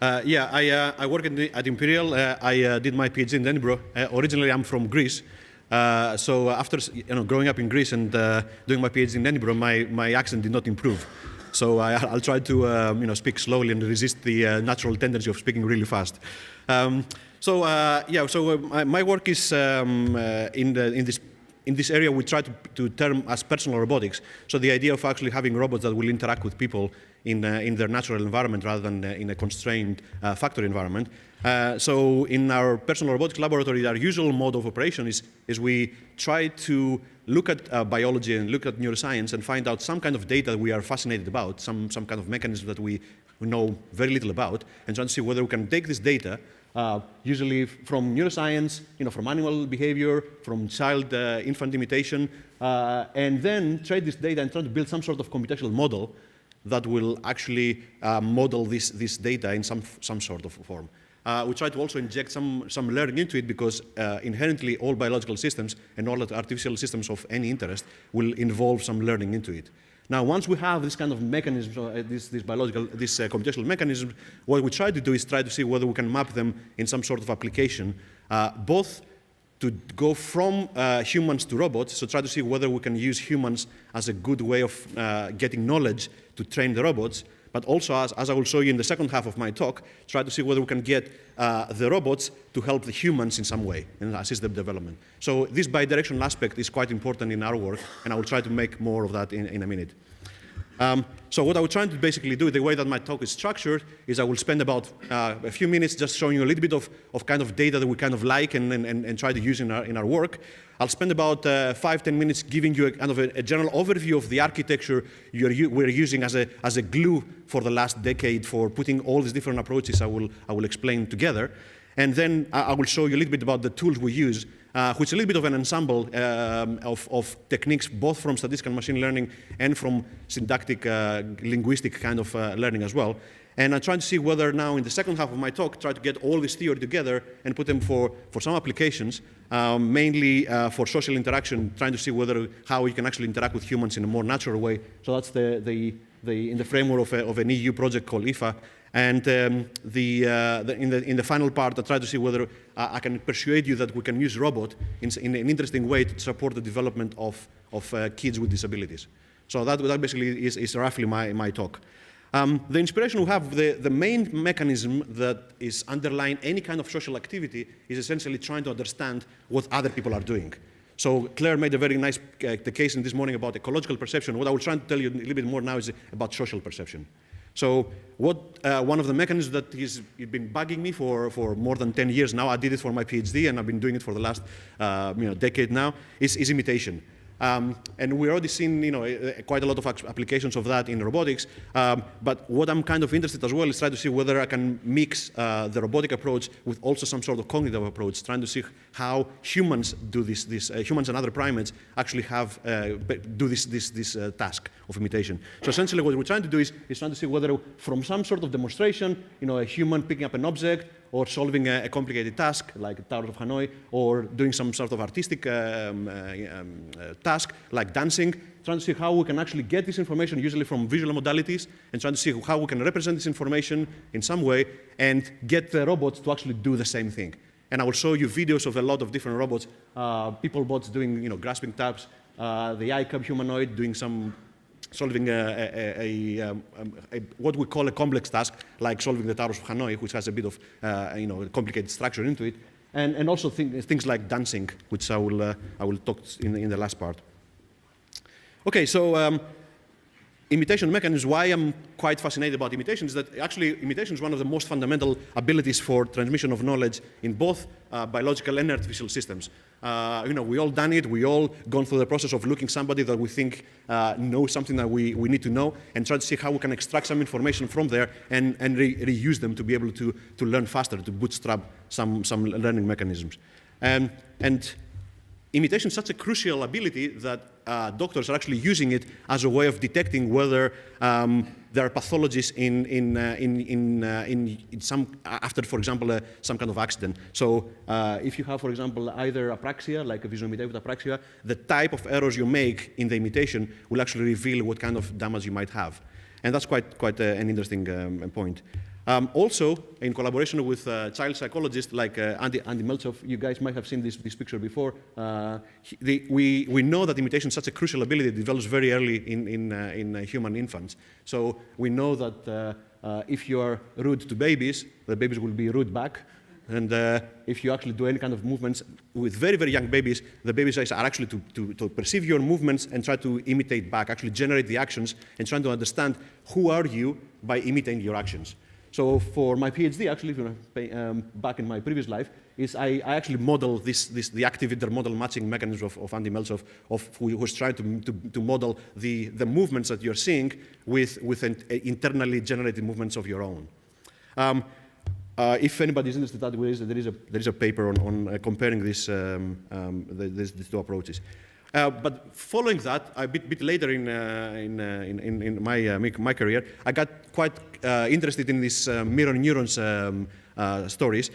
Yeah, I work at Imperial. I did my PhD in Edinburgh. Originally, I'm from Greece. So after growing up in Greece and doing my PhD in Edinburgh, my accent did not improve. So I'll try to speak slowly and resist the natural tendency of speaking really fast. My work is in this area we try to term as personal robotics. So the idea of actually having robots that will interact with people in their natural environment rather than in a constrained factory environment. So in our personal robotics laboratory, our usual mode of operation is we try to look at biology and look at neuroscience and find out some kind of data that we are fascinated about, some kind of mechanism that we know very little about, and try to see whether we can take this data, usually from neuroscience, from animal behavior, from child-infant imitation, and then trade this data and try to build some sort of computational model that will actually model this data in some sort of form. We try to also inject some learning into it because inherently all biological systems and all artificial systems of any interest will involve some learning into it. Now, once we have this kind of mechanisms, this computational mechanisms, what we try to do is try to see whether we can map them in some sort of application, both to go from humans to robots, so try to see whether we can use humans as a good way of getting knowledge to train the robots, but also, as I will show you in the second half of my talk, try to see whether we can get the robots to help the humans in some way and assist the development. So this bidirectional aspect is quite important in our work, and I will try to make more of that in a minute. So what I was trying to basically do, the way that my talk is structured, is I will spend about a few minutes just showing you a little bit of kind of data that we kind of like and try to use in our work. I'll spend about 5–10 minutes giving you a general overview of the architecture we're using as a glue for the last decade for putting all these different approaches I will explain together. And then I will show you a little bit about the tools we use, which is a little bit of an ensemble of techniques, both from statistical machine learning and from syntactic linguistic kind of learning as well. And I'm trying to see whether now in the second half of my talk, try to get all this theory together and put them for some applications, mainly for social interaction, trying to see how you can actually interact with humans in a more natural way. So that's in the framework of an EU project called IFA. And in the final part, I try to see whether I can persuade you that we can use robot in an interesting way to support the development of kids with disabilities. So that basically is roughly my talk. The inspiration we have, the main mechanism that is underlying any kind of social activity is essentially trying to understand what other people are doing. So Claire made a very nice the case in this morning about ecological perception. What I will try to tell you a little bit more now is about social perception. So one of the mechanisms that has been bugging me for more than 10 years now, I did it for my PhD and I've been doing it for the last decade now, is imitation. And we're already seeing quite a lot of applications of that in robotics. But what I'm kind of interested as well is try to see whether I can mix the robotic approach with also some sort of cognitive approach, trying to see how humans do this humans and other primates actually do this task of imitation. So essentially what we're trying to do is trying to see whether from some sort of demonstration, a human picking up an object, or solving a complicated task like Tower of Hanoi, or doing some sort of artistic task like dancing, trying to see how we can actually get this information, usually from visual modalities, and trying to see how we can represent this information in some way and get the robots to actually do the same thing. And I will show you videos of a lot of different robots, people bots doing grasping taps, the ICAB humanoid doing solving what we call a complex task, like solving the Tower of Hanoi, which has a bit of complicated structure into it, and also things like dancing, which I will talk in the last part. Okay, so imitation mechanisms. Why I'm quite fascinated about imitation is that actually imitation is one of the most fundamental abilities for transmission of knowledge in both biological and artificial systems. We all done it. We all gone through the process of looking somebody that we think knows something that we need to know, and try to see how we can extract some information from there and reuse them to be able to learn faster, to bootstrap some learning mechanisms. And imitation is such a crucial ability that doctors are actually using it as a way of detecting whether there are pathologies after, for example, some kind of accident. So if you have, for example, either apraxia, like a visual imitated apraxia, the type of errors you make in the imitation will actually reveal what kind of damage you might have. And that's quite an interesting point. Also, in collaboration with child psychologists like Andy Meltsov, you guys might have seen this picture before. We know that imitation is such a crucial ability. It develops very early in human infants. So we know that if you are rude to babies, the babies will be rude back. And if you actually do any kind of movements with very, very young babies, the babies are actually to perceive your movements and try to imitate back, actually generate the actions and trying to understand who are you by imitating your actions. So for my PhD, actually, back in my previous life, I actually model the active intermodal matching mechanism of Andy Meltsov, who was trying to model the movements that you're seeing with internally generated movements of your own. If anybody is interested, there is a paper on comparing these two approaches. But following that, a bit later in my career, I got quite interested in these mirror neurons stories,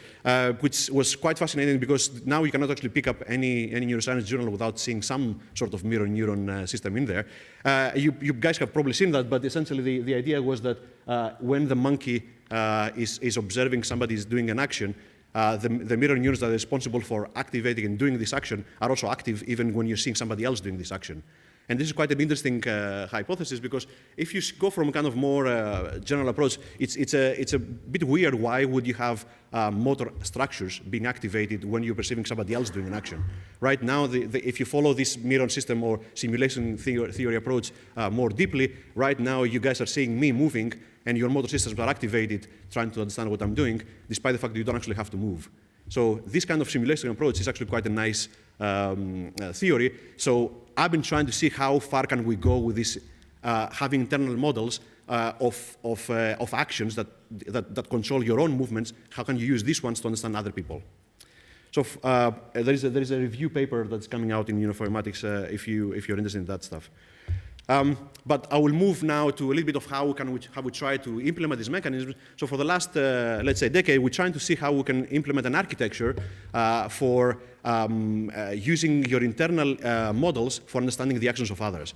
which was quite fascinating because now you cannot actually pick up any neuroscience journal without seeing some sort of mirror neuron system in there. You guys have probably seen that, but essentially the idea was that when the monkey is observing somebody is doing an action, the mirror neurons that are responsible for activating and doing this action are also active even when you're seeing somebody else doing this action. And this is quite an interesting hypothesis because if you go from a kind of more general approach, it's a bit weird. Why would you have motor structures being activated when you're perceiving somebody else doing an action? Right now, if you follow this mirror system or simulation theory approach more deeply, right now you guys are seeing me moving and your motor systems are activated trying to understand what I'm doing, despite the fact that you don't actually have to move. So this kind of simulation approach is actually quite a nice theory. So I've been trying to see how far can we go with this, having internal models of actions that control your own movements. How can you use these ones to understand other people? So there is a review paper that's coming out in Uniformatics if you're interested in that stuff. But I will move now to a little bit of how we try to implement these mechanisms. So for the last, let's say, decade, we're trying to see how we can implement an architecture for using your internal models for understanding the actions of others.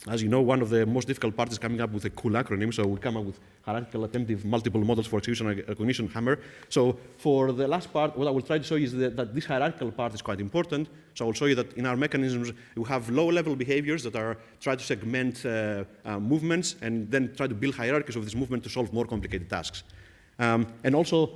As you know, one of the most difficult parts is coming up with a cool acronym. So we come up with hierarchical attentive multiple models for execution and recognition, HAMMER. So for the last part, what I will try to show you is that this hierarchical part is quite important. So I will show you that in our mechanisms, we have low-level behaviors that are try to segment movements and then try to build hierarchies of this movement to solve more complicated tasks. And also,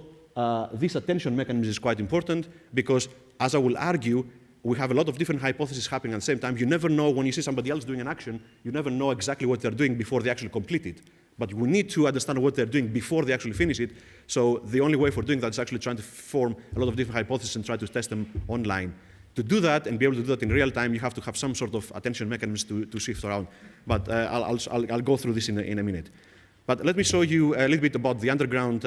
this attention mechanism is quite important because, as I will argue, we have a lot of different hypotheses happening at the same time. You never know when you see somebody else doing an action, you never know exactly what they're doing before they actually complete it. But we need to understand what they're doing before they actually finish it. So the only way for doing that is actually trying to form a lot of different hypotheses and try to test them online. To do that and be able to do that in real time, you have to have some sort of attention mechanisms to shift around. But I'll go through this in a minute. But let me show you a little bit about the underlying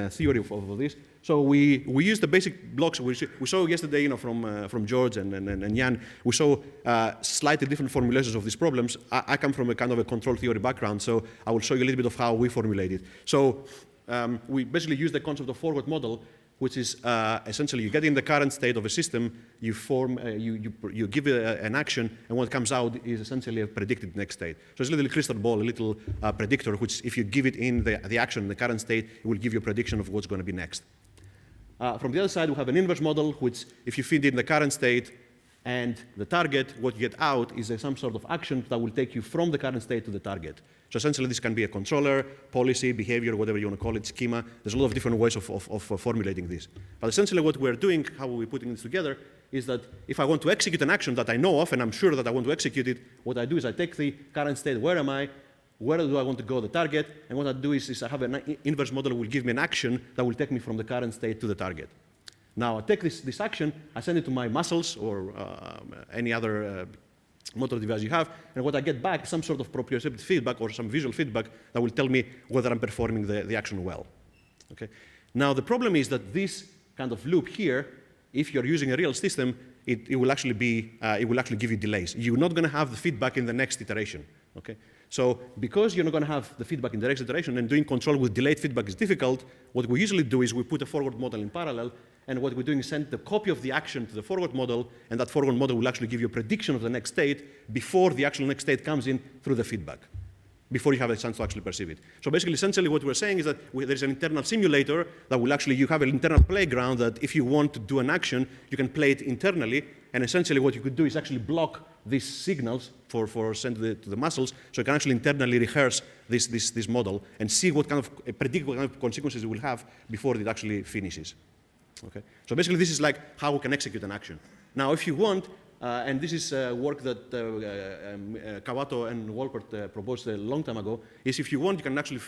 theory of this. So we use the basic blocks we saw yesterday, from George and Jan. We saw slightly different formulations of these problems. I come from a kind of a control theory background, so I will show you a little bit of how we formulate it. So we basically use the concept of forward model, which is essentially you get in the current state of a system, you give it an action, and what comes out is essentially a predicted next state. So it's a little crystal ball, a little predictor, which if you give it in the action in the current state, it will give you a prediction of what's going to be next. From the other side, we have an inverse model, which if you feed in the current state and the target, what you get out is some sort of action that will take you from the current state to the target. So essentially, this can be a controller, policy, behavior, whatever you want to call it, schema. There's a lot of different ways of formulating this. But essentially, what we're doing, how we're putting this together, is that if I want to execute an action that I know of and I'm sure that I want to execute it, what I do is I take the current state, where am I, where do I want to go, the target, and what I do is I have an inverse model that will give me an action that will take me from the current state to the target. Now, I take this action, I send it to my muscles or any other motor device you have, and what I get back is some sort of proprioceptive feedback or some visual feedback that will tell me whether I'm performing the action well. Okay? Now, the problem is that this kind of loop here, if you're using a real system, it will actually give you delays. You're not going to have the feedback in the next iteration. Okay? So because you're not going to have the feedback in the next iteration and doing control with delayed feedback is difficult, what we usually do is we put a forward model in parallel, and what we're doing is send the copy of the action to the forward model, and that forward model will actually give you a prediction of the next state before the actual next state comes in through the feedback. before you have a chance to actually perceive it. So basically, essentially what we're saying is that there's an internal simulator that will actually, you have an internal playground that if you want to do an action, you can play it internally, and essentially what you could do is actually block these signals for sent to the muscles, so you can actually internally rehearse this model and see what kind of, predict what kind of consequences it will have before it actually finishes. Okay? So basically this is like how we can execute an action. Now if you want, and this is work that Kawato and Wolpert proposed a long time ago, is if you want, you can actually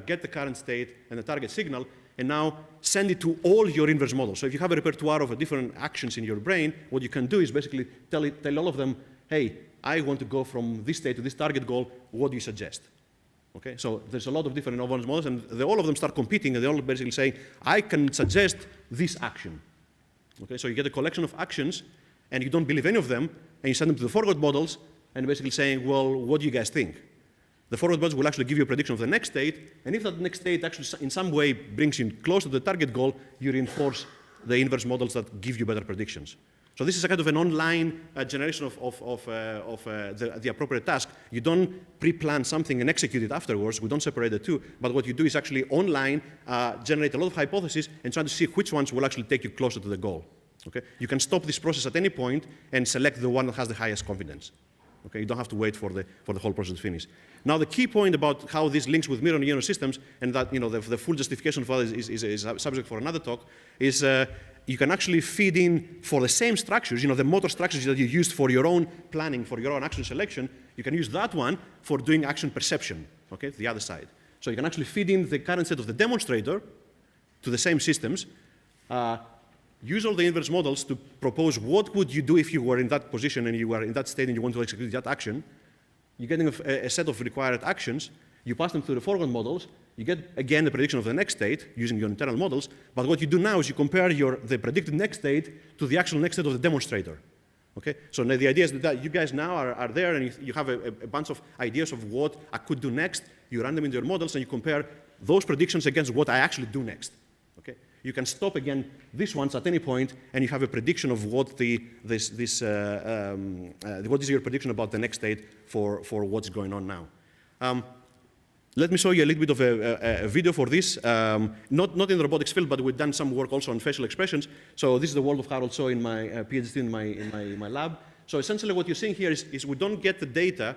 get the current state and the target signal, and now send it to all your inverse models. So if you have a repertoire of different actions in your brain, what you can do is basically tell all of them, hey, I want to go from this state to this target goal, what do you suggest? Okay, so there's a lot of different inverse models, and all of them start competing, and they all basically say, I can suggest this action. Okay, so you get a collection of actions, and you don't believe any of them, and you send them to the forward models, and basically saying, well, what do you guys think? The forward models will actually give you a prediction of the next state, and if that next state actually in some way brings you closer to the target goal, you reinforce the inverse models that give you better predictions. So this is a kind of an online generation of the appropriate task. You don't pre-plan something and execute it afterwards. We don't separate the two. But what you do is actually online generate a lot of hypotheses and try to see which ones will actually take you closer to the goal. Okay? You can stop this process at any point and select the one that has the highest confidence. Okay? You don't have to wait for the whole process to finish. Now the key point about how this links with mirror neuron systems, and that the full justification for that is a subject for another talk, is you can actually feed in for the same structures, the motor structures that you used for your own planning, for your own action selection, you can use that one for doing action perception, okay, the other side. So you can actually feed in the current state of the demonstrator to the same systems, use all the inverse models to propose what would you do if you were in that position and you were in that state and you want to execute that action. You're getting a set of required actions. You pass them to the forward models. You get, again, the prediction of the next state using your internal models. But what you do now is you compare the predicted next state to the actual next state of the demonstrator. Okay? So the idea is that you guys now are there and you have a bunch of ideas of what I could do next. You run them into your models and you compare those predictions against what I actually do next. Okay? You can stop again these ones at any point, and you have a prediction of what what is your prediction about the next state for what's going on now. Let me show you a little bit of a video for this. Not in the robotics field, but we've done some work also on facial expressions. So this is the world of Harold Shaw in my PhD in my lab. So essentially what you're seeing here is we don't get the data.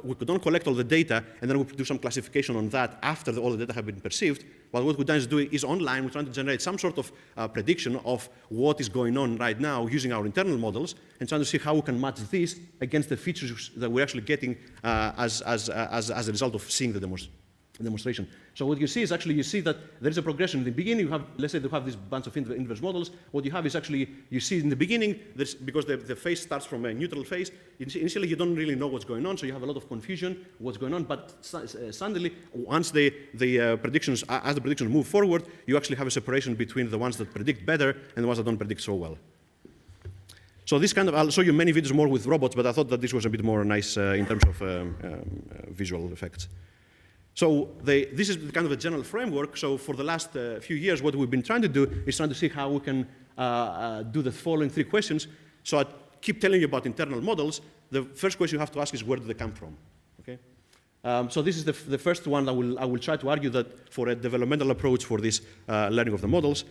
We don't collect all the data, and then we do some classification on that after all the data have been perceived. But what we've done is is online, we're trying to generate some sort of prediction of what is going on right now using our internal models, and trying to see how we can match this against the features that we're actually getting as a result of seeing the demonstration. So what you see is actually, you see that there is a progression. In the beginning, you have, let's say you have this bunch of inverse models. What you have is actually, you see in the beginning, because the phase starts from a neutral phase, initially you don't really know what's going on, so you have a lot of confusion, what's going on, but suddenly, once the predictions, as the predictions move forward, you actually have a separation between the ones that predict better and the ones that don't predict so well. So this kind of, I'll show you many videos more with robots, but I thought that this was a bit more nice in terms of visual effects. So this is kind of a general framework. So for the last few years, what we've been trying to do is trying to see how we can do the following three questions. So I keep telling you about internal models. The first question you have to ask is, where do they come from? Okay? So this is the first one. I will try to argue that for a developmental approach for this learning of the models.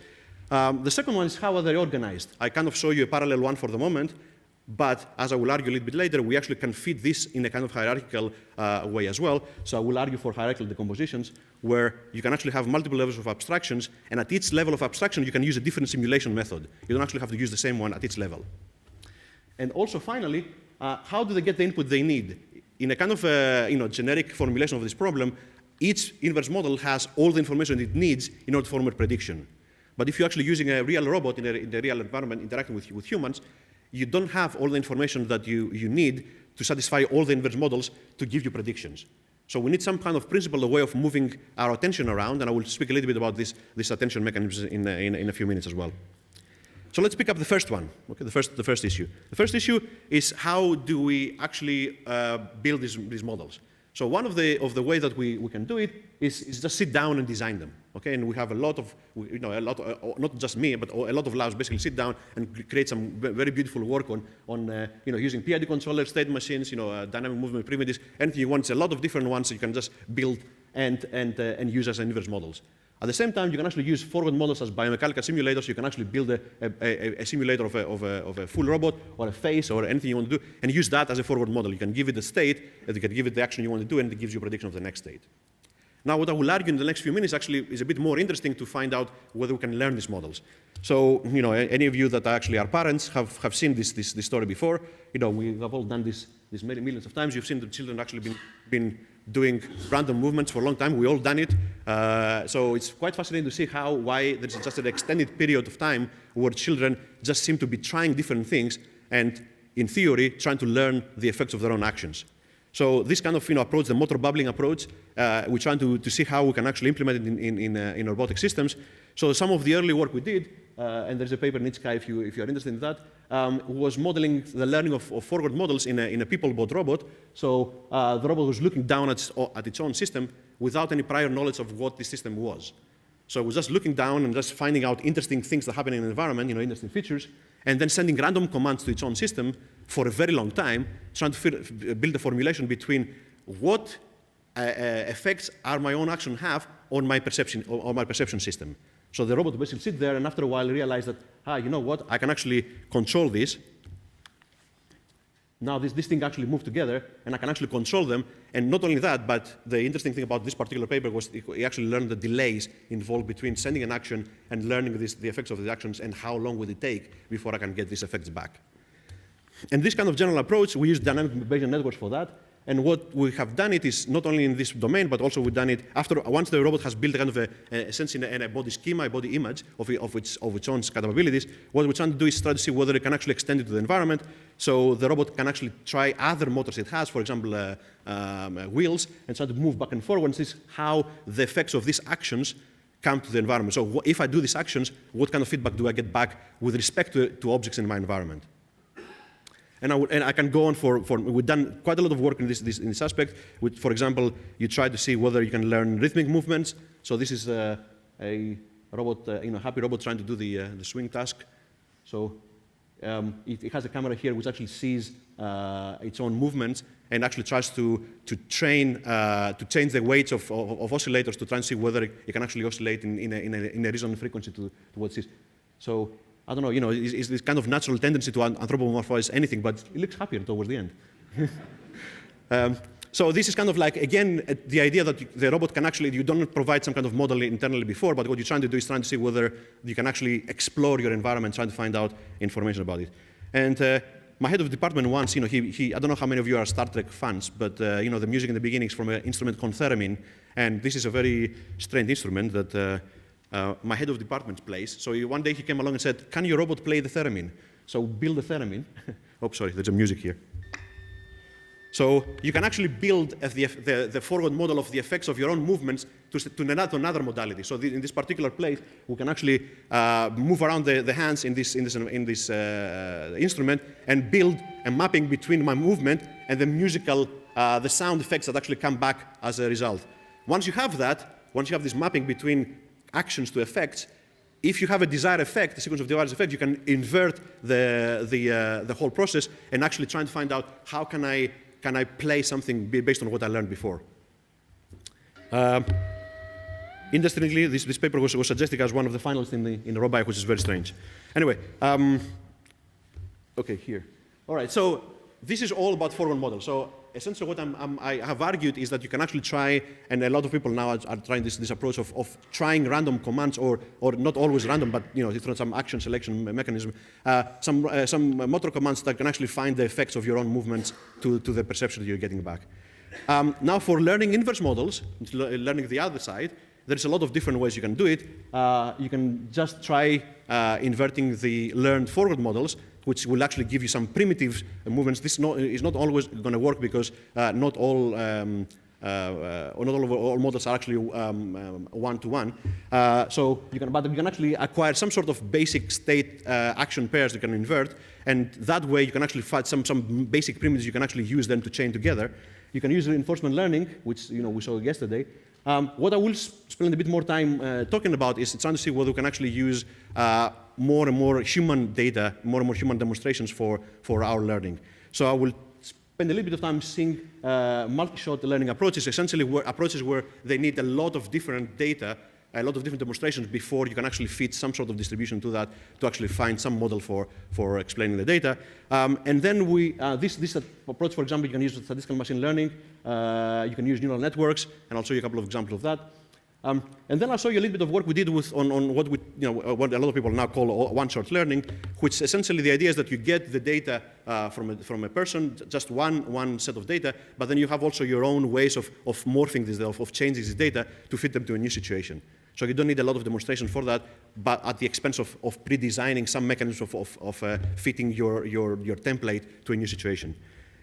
The second one is, how are they organized? I kind of show you a parallel one for the moment. But as I will argue a little bit later, we actually can fit this in a kind of hierarchical way as well. So I will argue for hierarchical decompositions, where you can actually have multiple levels of abstractions, and at each level of abstraction, you can use a different simulation method. You don't actually have to use the same one at each level. And also, finally, how do they get the input they need? In a kind of generic formulation of this problem, each inverse model has all the information it needs in order to form a prediction. But if you're actually using a real robot in a real environment interacting with humans, you don't have all the information that you need to satisfy all the inverse models to give you predictions. So we need some kind of principle, a way of moving our attention around, and I will speak a little bit about this attention mechanism in a few minutes as well. So let's pick up the first one, okay, the first issue. The first issue is, how do we actually build these models? So one of the ways that we can do it is just sit down and design them. Okay, and we have a lot of, not just me, but a lot of labs basically sit down and create some very beautiful work on using PID controllers, state machines, dynamic movement primitives, anything you want. It's a lot of different ones you can just build and use as inverse models. At the same time, you can actually use forward models as biomechanical simulators. You can actually build a simulator of a full robot or a face or anything you want to do, and use that as a forward model. You can give it the state, and you can give it the action you want to do, and it gives you a prediction of the next state. Now, what I will argue in the next few minutes actually is a bit more interesting to find out whether we can learn these models. So, any of you that actually are parents have seen this story before. We have all done this many millions of times. You've seen the children actually been doing random movements for a long time. We all done it. So it's quite fascinating to see why there's just an extended period of time where children just seem to be trying different things and, in theory, trying to learn the effects of their own actions. So this kind of approach, the motor bubbling approach, we're trying to see how we can actually implement it in robotic systems. So some of the early work we did, and there's a paper in Itzkai if you're interested in that, was modeling the learning of forward models in a people-bot robot. So the robot was looking down at its own system without any prior knowledge of what the system was. So it was just looking down and just finding out interesting things that happen in the environment, interesting features, and then sending random commands to its own system for a very long time, trying to build a formulation between what effects are my own action have on my perception system. So the robot basically sit there and after a while realize that, you know what, I can actually control this. Now this thing actually moved together and I can actually control them. And not only that, but the interesting thing about this particular paper was it actually learned the delays involved between sending an action and learning the effects of the actions and how long would it take before I can get these effects back. And this kind of general approach, we use dynamic Bayesian networks for that. And what we have done it is not only in this domain, but also we've done it once the robot has built a kind of a sense in a body schema, a body image of its own capabilities. What we're trying to do is try to see whether it can actually extend it to the environment. So the robot can actually try other motors it has, for example, wheels, and try to move back and forward and see how the effects of these actions come to the environment. So if I do these actions, what kind of feedback do I get back with respect to objects in my environment? And I can go on we've done quite a lot of work in this aspect. For example, you try to see whether you can learn rhythmic movements. So this is a robot, happy robot trying to do the swing task. So it has a camera here which actually sees its own movements and actually tries to change the weights of oscillators to try and see whether it can actually oscillate in a resonant frequency to what it is. So I don't know, it's this kind of natural tendency to anthropomorphize anything, but it looks happier towards the end. So this is kind of like, again, the idea that the robot can actually, you don't provide some kind of model internally before, but what you're trying to do is trying to see whether you can actually explore your environment, trying to find out information about it. And my head of department once, I don't know how many of you are Star Trek fans, but the music in the beginning is from an instrument called theremin, and this is a very strange instrument that my head of department plays. So one day he came along and said, can your robot play the theremin? So build the theremin. Oh, sorry, there's a music here. So you can actually build the forward model of the effects of your own movements to another modality. So in this particular place, we can actually move around the hands in this instrument and build a mapping between my movement and the musical, the sound effects that actually come back as a result. Once you have this mapping between actions to effects, if you have a desired effect, a sequence of desired effects, you can invert the whole process and actually try and find out how can I play something based on what I learned before. Interestingly, this paper was suggested as one of the finalists in the RoBio, which is very strange. Anyway, okay, here. All right, so this is all about forward models. So essentially what I have argued is that you can actually try, and a lot of people now are trying this approach of trying random commands, or not always random, but through some action selection mechanism, some motor commands that can actually find the effects of your own movements to the perception that you're getting back. Now for learning inverse models, learning the other side, there's a lot of different ways you can do it. You can just try inverting the learned forward models, which will actually give you some primitive movements. This is not always going to work because not all models are actually one-to-one. So you can actually acquire some sort of basic state action pairs you can invert, and that way you can actually find some basic primitives you can actually use them to chain together. You can use reinforcement learning, which we saw yesterday. What I will spend a bit more time talking about is trying to see whether we can actually use more and more human data, more and more human demonstrations for our learning. So I will spend a little bit of time seeing multi-shot learning approaches, essentially approaches where they need a lot of different data, a lot of different demonstrations before you can actually fit some sort of distribution to that to actually find some model for explaining the data. And then this approach, for example, you can use statistical machine learning, you can use neural networks, and I'll show you a couple of examples of that. And then I'll show you a little bit of work we did on what what a lot of people now call one-shot learning, which essentially the idea is that you get the data from a person, just one set of data, but then you have also your own ways of morphing this, of changing this data to fit them to a new situation. So you don't need a lot of demonstration for that, but at the expense of pre-designing some mechanisms of fitting your template to a new situation.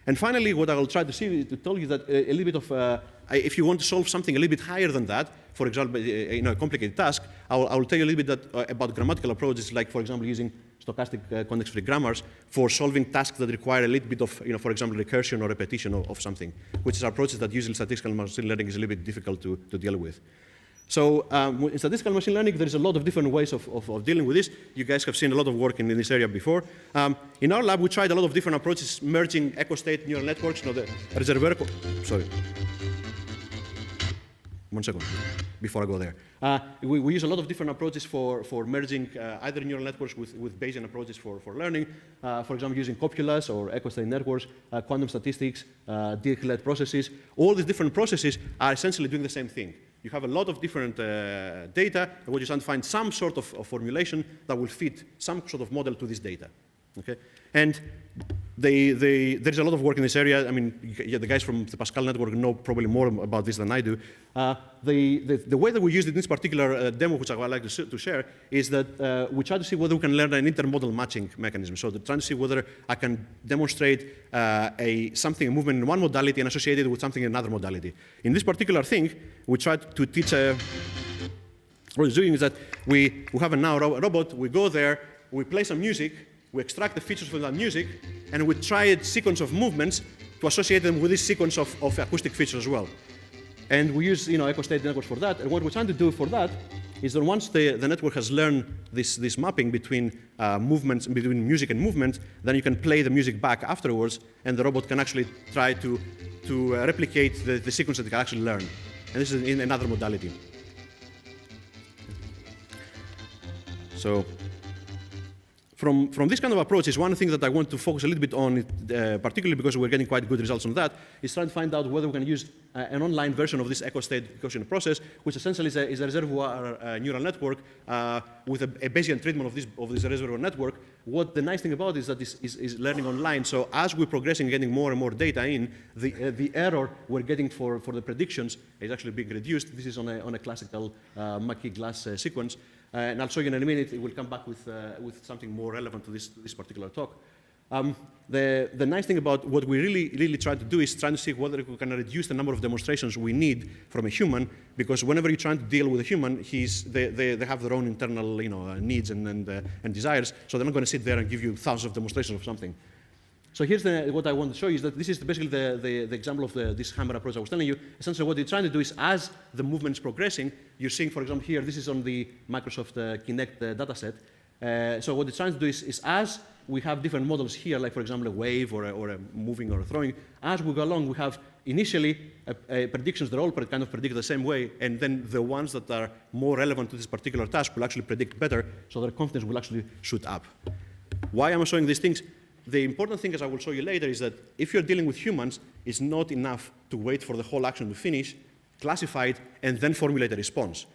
And finally, what I will try to see is to tell you that a little bit of, if you want to solve something a little bit higher than that, for example, a complicated task, I will tell you a little bit about grammatical approaches, like, for example, using stochastic context-free grammars for solving tasks that require a little bit of, for example, recursion or repetition of something, which is approaches that usually statistical machine learning is a little bit difficult to deal with. So in statistical machine learning, there is a lot of different ways of dealing with this. You guys have seen a lot of work in this area before. In our lab, we tried a lot of different approaches, merging echo-state neural networks. The reservoir, sorry. 1 second, before I go there. We use a lot of different approaches for merging either neural networks with Bayesian approaches for learning. For example, using copulas or echo-state networks, quantum statistics, Dirichlet processes. All these different processes are essentially doing the same thing. You have a lot of different data, and what you're trying to find some sort of formulation that will fit some sort of model to this data. Okay? And there's a lot of work in this area. I mean, the guys from the Pascal network know probably more about this than I do. The way that we used it in this particular demo, which I would like to share, is that we try to see whether we can learn an intermodal matching mechanism. So trying to see whether I can demonstrate a movement in one modality and associate it with something in another modality. In this particular thing, we tried to teach what it's doing is that we have a robot, we go there, we play some music, we extract the features from that music, and we try a sequence of movements to associate them with this sequence of acoustic features as well. And we use echo-state networks for that. And what we're trying to do for that is that once the network has learned this mapping between movements, between music and movement, then you can play the music back afterwards, and the robot can actually try to replicate the sequence that it can actually learn. And this is in another modality. So from this kind of approaches, one thing that I want to focus a little bit on, particularly because we're getting quite good results on that, is trying to find out whether we can use an online version of this echo-state Gaussian process, which essentially is a reservoir neural network with a Bayesian treatment of this reservoir network. What the nice thing about it is that this is learning online. So as we're progressing, getting more and more data in, the error we're getting for the predictions is actually being reduced. This is on a classical Mackey glass sequence. And I'll show you in a minute. It will come back with something more relevant to this particular talk. The nice thing about what we really try to do is trying to see whether we can reduce the number of demonstrations we need from a human, because whenever you're trying to deal with a human, they have their own internal needs and desires, so they're not going to sit there and give you thousands of demonstrations of something. So here's what I want to show you is that this is basically the example of this hammer approach I was telling you. Essentially what you're trying to do is as the movement is progressing, you're seeing, for example, here, this is on the Microsoft Kinect dataset. So what it's trying to do is as we have different models here, like, for example, a wave or a moving or a throwing, as we go along, we have initially predictions that all kind of predict the same way, and then the ones that are more relevant to this particular task will actually predict better, so their confidence will actually shoot up. Why am I showing these things? The important thing, as I will show you later, is that if you're dealing with humans, it's not enough to wait for the whole action to finish, classify it, and then formulate a response.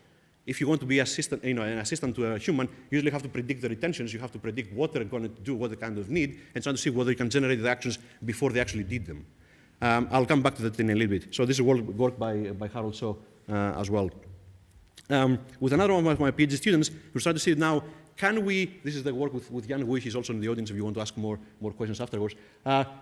If you want to be an assistant to a human, you usually have to predict the retentions. You have to predict what they're going to do, what they kind of need, and try to see whether you can generate the actions before they actually did them. I'll come back to that in a little bit. So this is work by Harold Shaw as well. With another one of my PhD students, we're trying to see now, can we, this is the work with Jan Hui, he's also in the audience if you want to ask more questions afterwards.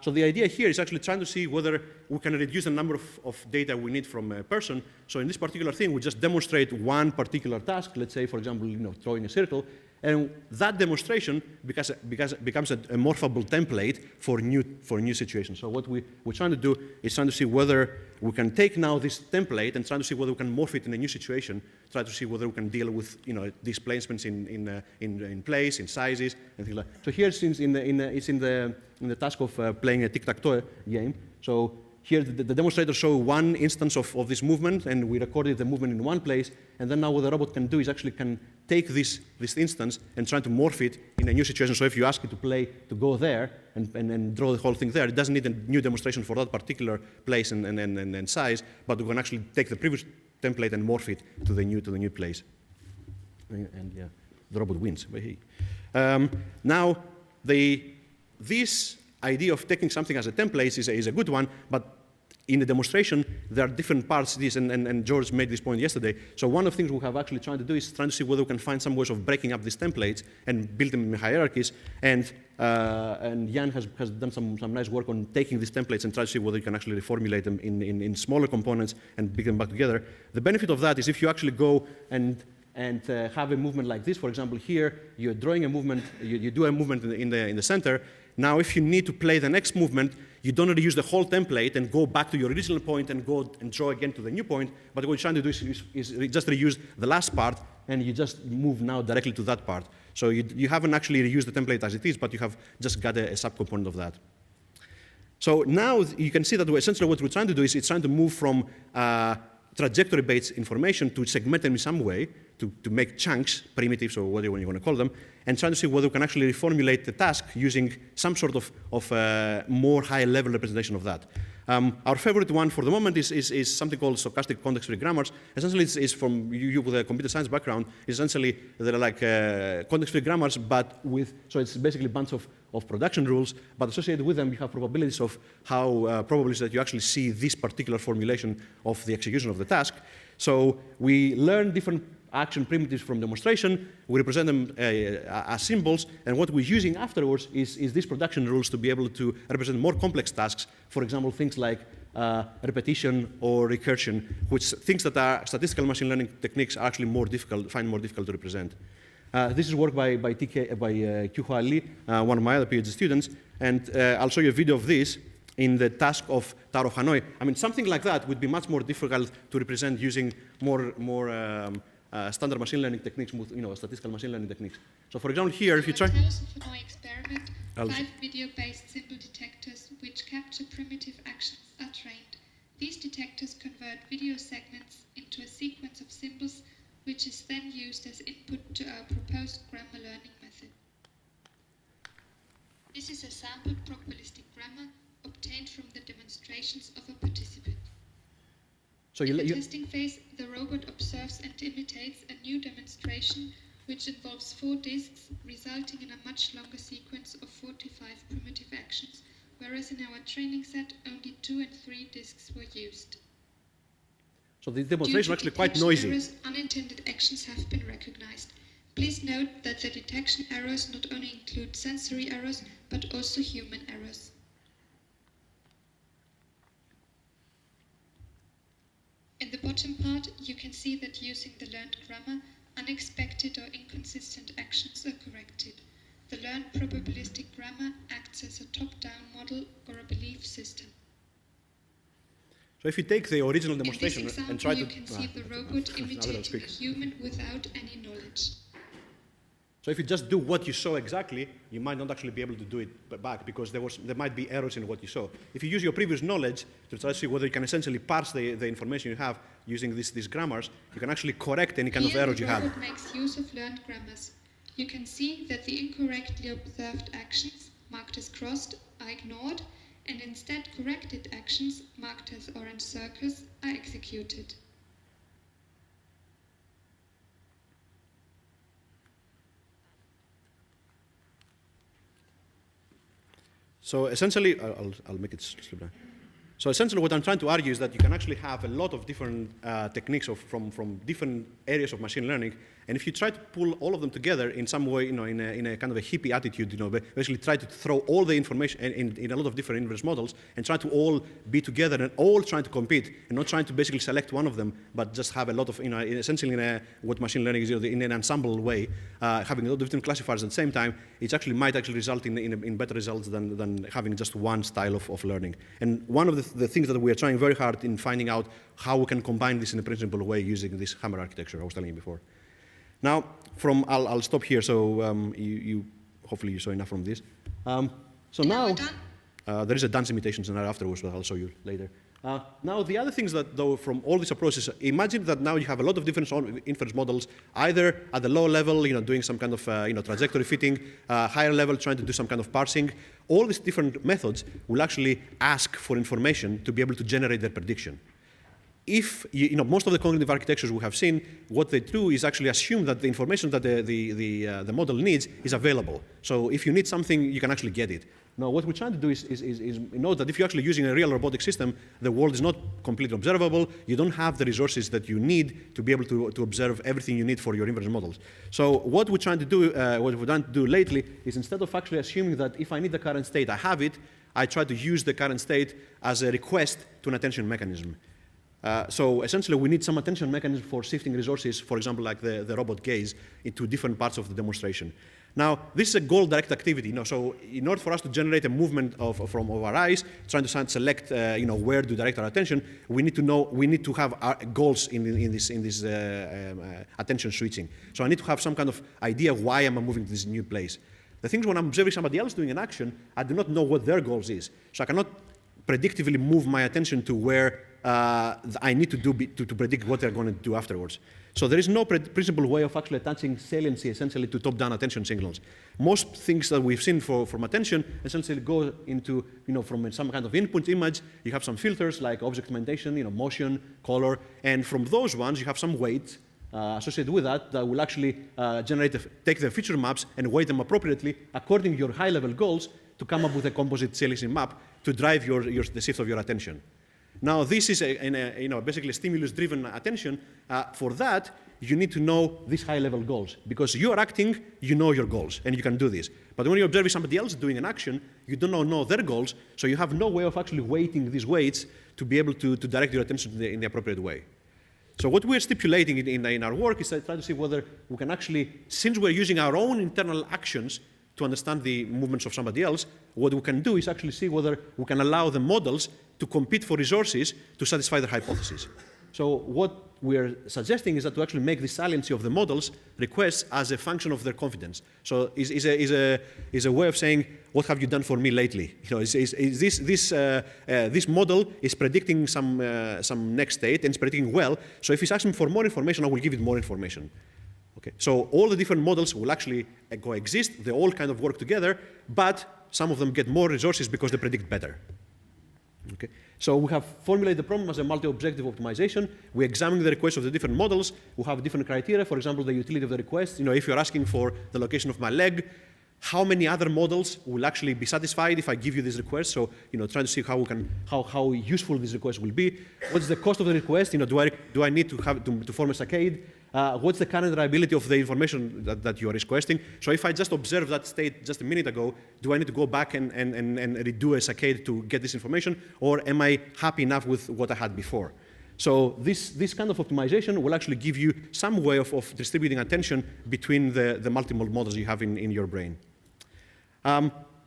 So the idea here is actually trying to see whether we can reduce the number of data we need from a person. So in this particular thing, we just demonstrate one particular task, let's say, for example, throwing a circle, And that demonstration becomes a morphable template for new situations. So what we're trying to do is trying to see whether we can take now this template and trying to see whether we can morph it in a new situation, try to see whether we can deal with displacements in place, in sizes, and things like that. So here it's in the task of playing a tic-tac-toe game. So here the demonstrator show one instance of this movement, and we recorded the movement in one place. And then now what the robot can do is actually can take this instance and try to morph it in a new situation. So if you ask it to go there and draw the whole thing there, it doesn't need a new demonstration for that particular place and size, but we can actually take the previous template and morph it to the new place. And yeah, the robot wins. Now this idea of taking something as a template is a good one, but in the demonstration, there are different parts to this, and George made this point yesterday. So one of the things we have actually tried to do is trying to see whether we can find some ways of breaking up these templates and build them in hierarchies. And Jan has done some nice work on taking these templates and try to see whether you can actually reformulate them in smaller components and bring them back together. The benefit of that is if you actually go and have a movement like this, for example, here, you're drawing a movement, you do a movement in the center. Now, if you need to play the next movement, you don't reuse the whole template and go back to your original point and go and draw again to the new point. But what you're trying to do is just reuse the last part, and you just move now directly to that part. So you haven't actually reused the template as it is, but you have just got a subcomponent of that. So now you can see that essentially what we're trying to do is it's trying to move from trajectory-based information to segment them in some way, to make chunks, primitives, or whatever you want to call them, and trying to see whether we can actually reformulate the task using some sort of more high-level representation of that. Our favorite one for the moment is something called stochastic context-free grammars. Essentially, it's from you with a computer science background. Essentially, they're like context-free grammars, but so it's basically a bunch of production rules, but associated with them, you have probabilities of how probable is that you actually see this particular formulation of the execution of the task. So we learn different action primitives from demonstration, we represent them as symbols, and what we're using afterwards is these production rules to be able to represent more complex tasks, for example, things like repetition or recursion, which things that are statistical machine learning techniques are actually find more difficult to represent. This is work by EUCogIII, one of my other PhD students, and I'll show you a video of this in the task of Taro Hanoi. I mean, something like that would be much more difficult to represent using more standard machine learning techniques, statistical machine learning techniques. So, for example, here, if you try. Hanoi experiment, 5 video-based symbol detectors which capture primitive actions are trained. These detectors convert video segments into a sequence of symbols, which is then used as input to our proposed grammar learning method. This is a sampled probabilistic grammar obtained from the demonstrations of a participant. So in the testing phase, the robot observes and imitates a new demonstration which involves 4 disks, resulting in a much longer sequence of 45 primitive actions, whereas in our training set, only 2 and 3 disks were used. So the demonstration is actually quite noisy. Errors, unintended actions have been recognized. Please note that the detection errors not only include sensory errors, but also human errors. In the bottom part, you can see that using the learned grammar, unexpected or inconsistent actions are corrected. The learned probabilistic grammar acts as a top-down model or a belief system. So if you take the original demonstration and try to... you can see the robot imitating a human without any knowledge. So if you just do what you saw exactly, you might not actually be able to do it back because there might be errors in what you saw. If you use your previous knowledge to try to see whether you can essentially parse the information you have using these grammars, you can actually correct any kind of errors you have. The robot makes use of learned grammars. You can see that the incorrectly observed actions, marked as crossed, are ignored, and instead corrected actions, marked as orange circles, are executed. So essentially, I'll make it slip down. So essentially what I'm trying to argue is that you can actually have a lot of different techniques from different areas of machine learning, And if you try to pull all of them together in some way, in a kind of a hippie attitude, basically try to throw all the information in a lot of different inverse models and try to all be together and all trying to compete and not trying to basically select one of them, but just have a lot of, essentially what machine learning is, in an ensemble way, having a lot of different classifiers at the same time, it might actually result in better results than having just one style of learning. And one of the things that we are trying very hard in finding out how we can combine this in a principled way using this hammer architecture I was telling you before. Now, I'll stop here, so hopefully you saw enough from this. So now, there is a dance imitation scenario afterwards that I'll show you later. Now, the other things that, though, from all these approaches, imagine that now you have a lot of different inference models, either at the low level, doing some kind of trajectory fitting, higher level, trying to do some kind of parsing. All these different methods will actually ask for information to be able to generate their prediction. If most of the cognitive architectures we have seen, what they do is actually assume that the information that the model needs is available. So if you need something, you can actually get it. Now, what we're trying to do is note that if you're actually using a real robotic system, the world is not completely observable. You don't have the resources that you need to be able to observe everything you need for your inference models. So what we're trying to do, what we've done to do lately, is instead of actually assuming that if I need the current state, I have it, I try to use the current state as a request to an attention mechanism. So essentially, we need some attention mechanism for shifting resources, for example, like the robot gaze, into different parts of the demonstration. Now, this is a goal-direct activity. So in order for us to generate a movement from our eyes, trying to select where to direct our attention, we need to have our goals in this attention switching. So I need to have some kind of idea why am I moving to this new place. The things when I'm observing somebody else doing an action, I do not know what their goals is. So I cannot predictively move my attention to where I need to do to predict what they're going to do afterwards. So there is no principled way of actually attaching saliency essentially to top-down attention signals. Most things that we've seen from attention essentially go into, from some kind of input image, you have some filters like object augmentation, motion, color, and from those ones you have some weights associated with that will actually take the feature maps and weight them appropriately according to your high-level goals to come up with a composite saliency map to drive the shift of your attention. Now, this is basically a stimulus-driven attention. For that, you need to know these high-level goals. Because you are acting, you know your goals, and you can do this. But when you're observing somebody else doing an action, you don't know their goals, so you have no way of actually weighting these weights to be able to direct your attention in the appropriate way. So what we're stipulating in our work is to try to see whether we can actually, since we're using our own internal actions to understand the movements of somebody else, what we can do is actually see whether we can allow the models to compete for resources to satisfy their hypothesis. So what we're suggesting is that to actually make the saliency of the models requests as a function of their confidence. So is a way of saying, what have you done for me lately? This model is predicting some next state and it's predicting well. So if it's asking for more information, I will give it more information. Okay. So all the different models will actually coexist. They all kind of work together, but some of them get more resources because they predict better. Okay. So we have formulated the problem as a multi-objective optimization. We examine the requests of the different models. We have different criteria. For example, the utility of the request. If you're asking for the location of my leg, how many other models will actually be satisfied if I give you this request? So, trying to see how useful this request will be. What's the cost of the request? Do I need to form a saccade? What's the current reliability of the information that you are requesting? So if I just observed that state just a minute ago, do I need to go back and redo a saccade to get this information? Or am I happy enough with what I had before? So this kind of optimization will actually give you some way of distributing attention between the multiple models you have in your brain.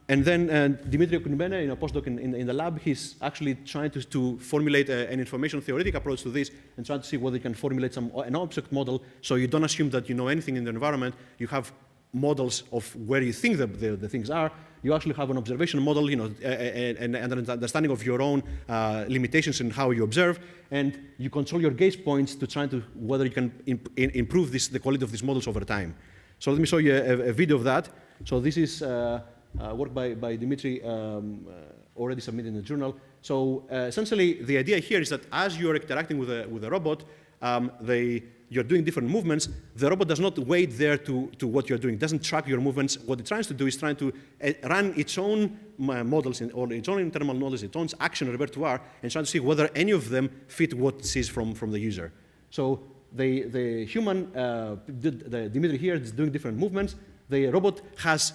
And then Dimitri Okumbene, a postdoc in the lab, he's actually trying to formulate an information theoretic approach to this and trying to see whether you can formulate an object model so you don't assume that you know anything in the environment. You have models of where you think the things are. You actually have an observation model, and an understanding of your own limitations in how you observe, and you control your gaze points to try to whether you can improve the quality of these models over time. So let me show you a video of that. So this is work by Dimitri, already submitted in the journal. So essentially, the idea here is that as you're interacting with a robot, you're doing different movements. The robot does not wait there to what you're doing. It doesn't track your movements. What it tries to do is trying to run its own models or its own internal models, its own action repertoire, and trying to see whether any of them fit what it sees from the user. So the human, the Dmitry here is doing different movements. The robot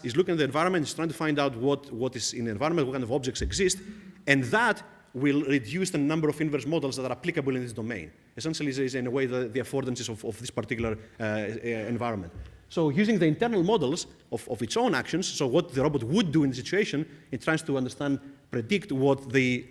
is looking at the environment, is trying to find out what is in the environment, what kind of objects exist, and that will reduce the number of inverse models that are applicable in this domain. Essentially, it is in a way the affordances of this particular environment. So using the internal models of its own actions, so what the robot would do in the situation, it tries to understand, predict what the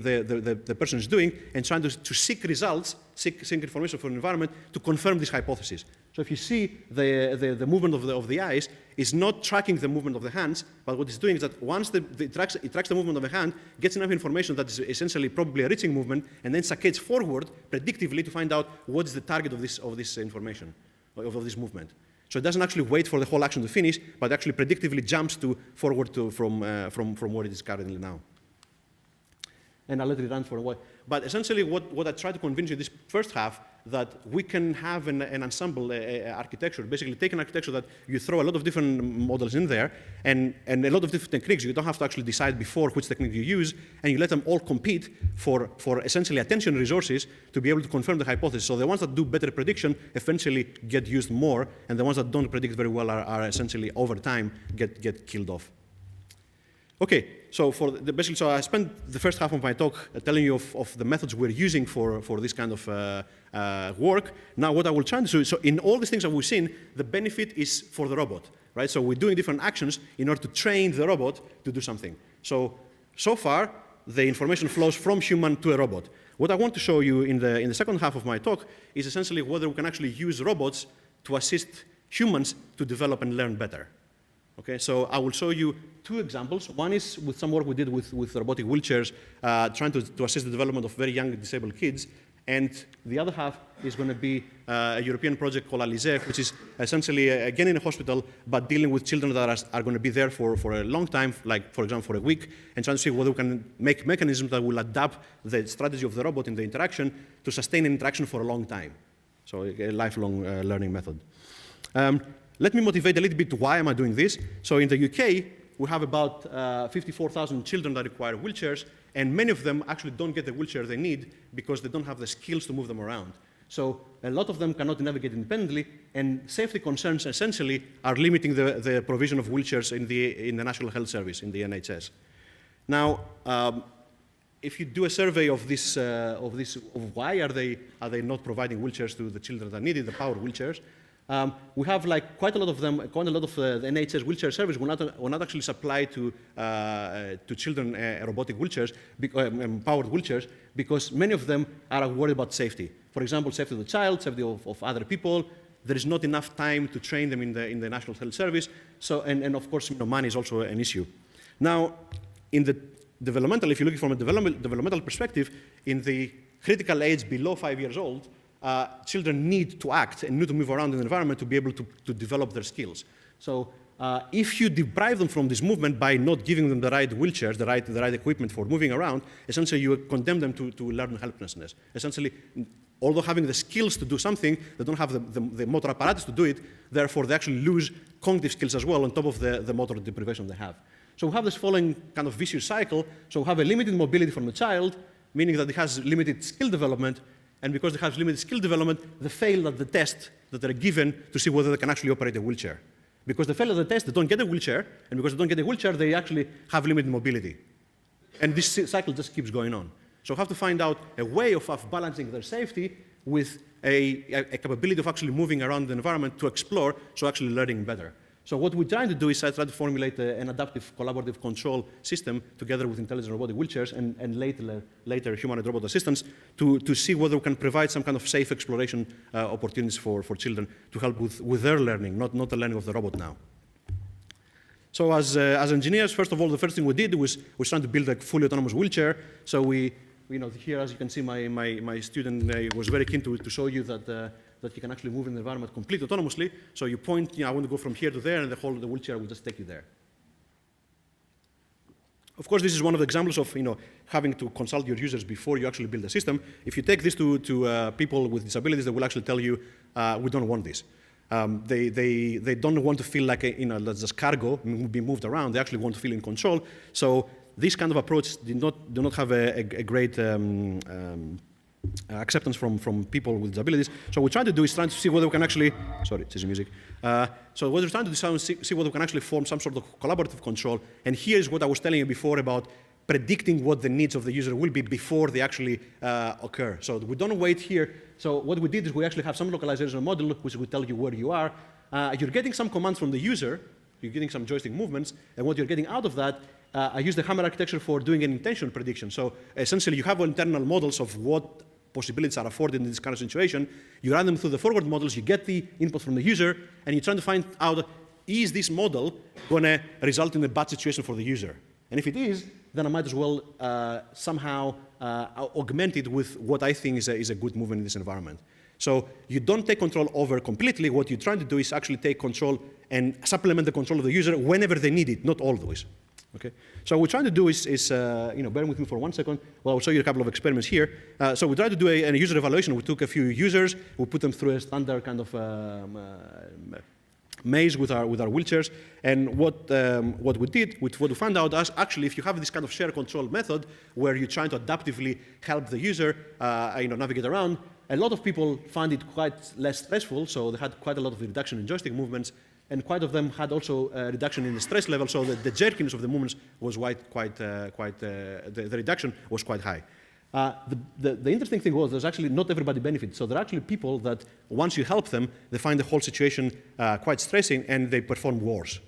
person is doing, and trying to seek results, seek information from the environment to confirm this hypothesis. So if you see the movement of the eyes, it's not tracking the movement of the hands, but what it's doing is that once it tracks the movement of the hand, gets enough information that is essentially probably a reaching movement, and then saccades forward predictively to find out what is the target of this information, of this movement. So it doesn't actually wait for the whole action to finish, but actually predictively jumps forward from where it is currently now. And I'll let it run for a while. But essentially, what I try to convince you this first half, that we can have an ensemble architecture, basically take an architecture that you throw a lot of different models in there, and a lot of different techniques. You don't have to actually decide before which technique you use, and you let them all compete for essentially attention resources to be able to confirm the hypothesis. So the ones that do better prediction eventually get used more, and the ones that don't predict very well are essentially over time get killed off. Okay, so basically, so I spent the first half of my talk telling you of the methods we're using for this kind of work. Now, what I will try to do, so in all these things that we've seen, the benefit is for the robot, right? So we're doing different actions in order to train the robot to do something. So far, the information flows from human to a robot. What I want to show you in the second half of my talk is essentially whether we can actually use robots to assist humans to develop and learn better. Okay, so I will show you two examples. One is with some work we did with robotic wheelchairs, trying to assist the development of very young disabled kids. And the other half is going to be a European project called Alizé, which is essentially, again, in a hospital, but dealing with children that are going to be there for a long time, like, for example, for a week, and trying to see whether we can make mechanisms that will adapt the strategy of the robot in the interaction to sustain interaction for a long time. So a lifelong learning method. Let me motivate a little bit why am I doing this. So in the UK, we have about 54,000 children that require wheelchairs, and many of them actually don't get the wheelchair they need because they don't have the skills to move them around. So a lot of them cannot navigate independently, and safety concerns essentially are limiting the provision of wheelchairs in the National Health Service, in the NHS. Now, if you do a survey of why are they not providing wheelchairs to the children that need it, the powered wheelchairs, we have quite a lot of them. Quite a lot of the NHS wheelchair service will not actually supply to children robotic wheelchairs, powered wheelchairs, because many of them are worried about safety. For example, safety of the child, safety of other people. There is not enough time to train them in the National Health Service. So, and of course, money is also an issue. Now, in the developmental, if you're looking from a developmental perspective, in the critical age below 5 years old, children need to act and need to move around in the environment to be able to develop their skills. So if you deprive them from this movement by not giving them the right wheelchairs, the right equipment for moving around, essentially you condemn them to learn helplessness. Essentially, although having the skills to do something, they don't have the motor apparatus to do it, therefore they actually lose cognitive skills as well on top of the motor deprivation they have. So we have this following kind of vicious cycle. So we have a limited mobility from the child, meaning that it has limited skill development, and because they have limited skill development, they fail at the test that they're given to see whether they can actually operate a wheelchair. Because they fail at the test, they don't get a wheelchair, and because they don't get a wheelchair, they actually have limited mobility. And this cycle just keeps going on. So we have to find out a way of balancing their safety with a capability of actually moving around the environment to explore, so actually learning better. So what we're trying to do is try to formulate an adaptive collaborative control system together with intelligent robotic wheelchairs and later humanoid robot assistants to see whether we can provide some kind of safe exploration opportunities for children to help with their learning, not the learning of the robot now. So as engineers, first of all, the first thing we did was trying to build a fully autonomous wheelchair. So here, as you can see, my student was very keen to show you that you can actually move in the environment completely autonomously. So you point, I want to go from here to there, and the wheelchair will just take you there. Of course, this is one of the examples of having to consult your users before you actually build a system. If you take this to people with disabilities, they will actually tell you, we don't want this. They don't want to feel like that's just cargo, be moved around. They actually want to feel in control. So this kind of approach do not have a great acceptance from people with disabilities. So what we're trying to do is trying to see whether we can actually, sorry, it's easy music. So what we're trying to do is see whether we can actually form some sort of collaborative control. And here's what I was telling you before about predicting what the needs of the user will be before they actually occur. So we don't wait here. So what we did is we actually have some localization model which will tell you where you are. You're getting some commands from the user. You're getting some joystick movements. And what you're getting out of that, I use the hammer architecture for doing an intention prediction. So essentially, you have internal models of what possibilities are afforded in this kind of situation. You run them through the forward models. You get the input from the user. And you're trying to find out, is this model going to result in a bad situation for the user? And if it is, then I might as well somehow augment it with what I think is a good movement in this environment. So you don't take control over completely. What you're trying to do is actually take control and supplement the control of the user whenever they need it, not always. Okay? So what we're trying to do is bear with me for 1 second. Well, I'll show you a couple of experiments here. So we tried to do a user evaluation. We took a few users. We put them through a standard kind of maze with our wheelchairs. And what we did, what we found out is actually if you have this kind of share control method where you're trying to adaptively help the user navigate around, a lot of people find it quite less stressful, so they had quite a lot of reduction in joystick movements, and quite of them had also a reduction in the stress level, so the jerkiness of the movements was the reduction was quite high. The interesting thing was there's actually not everybody benefits. So there are actually people that once you help them, they find the whole situation quite stressing and they perform worse.